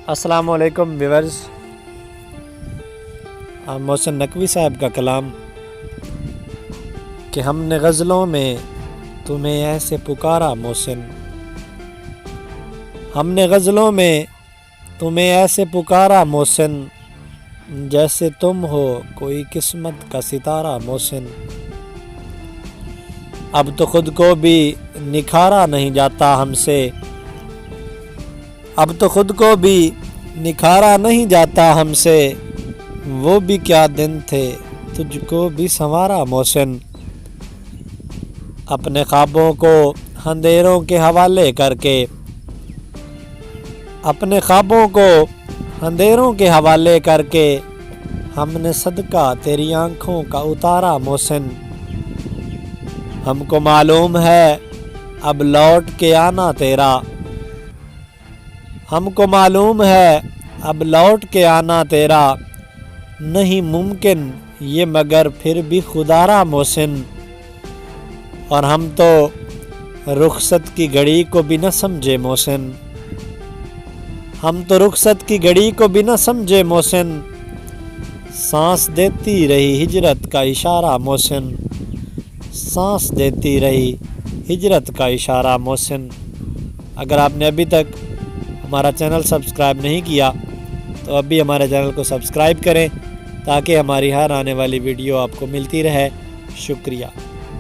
السلام علیکم ویورز، محسن نقوی صاحب کا کلام کہ ہم نے غزلوں میں تمہیں ایسے پکارا محسن، ہم نے غزلوں میں تمہیں ایسے پکارا محسن، جیسے تم ہو کوئی قسمت کا ستارہ محسن۔ اب تو خود کو بھی نکھارا نہیں جاتا ہم سے، اب تو خود کو بھی نکھارا نہیں جاتا ہم سے، وہ بھی کیا دن تھے تجھ کو بھی سنوارا محسن۔ اپنے خوابوں کو اندھیروں کے حوالے کر کے، اپنے خوابوں کو اندھیروں کے حوالے کر کے، ہم نے صدقہ تیری آنکھوں کا اتارا محسن۔ ہم کو معلوم ہے اب لوٹ کے آنا تیرا، ہم کو معلوم ہے اب لوٹ کے آنا تیرا، نہیں ممکن یہ مگر پھر بھی خدارا محسن۔ اور ہم تو رخصت کی گھڑی کو بھی نہ سمجھے محسن، ہم تو رخصت کی گھڑی کو بھی نہ سمجھے محسن، سانس دیتی رہی ہجرت کا اشارہ محسن، سانس دیتی رہی ہجرت کا اشارہ محسن۔ اگر آپ نے ابھی تک ہمارا چینل سبسکرائب نہیں کیا تو ابھی ہمارے چینل کو سبسکرائب کریں تاکہ ہماری ہر آنے والی ویڈیو آپ کو ملتی رہے۔ شکریہ۔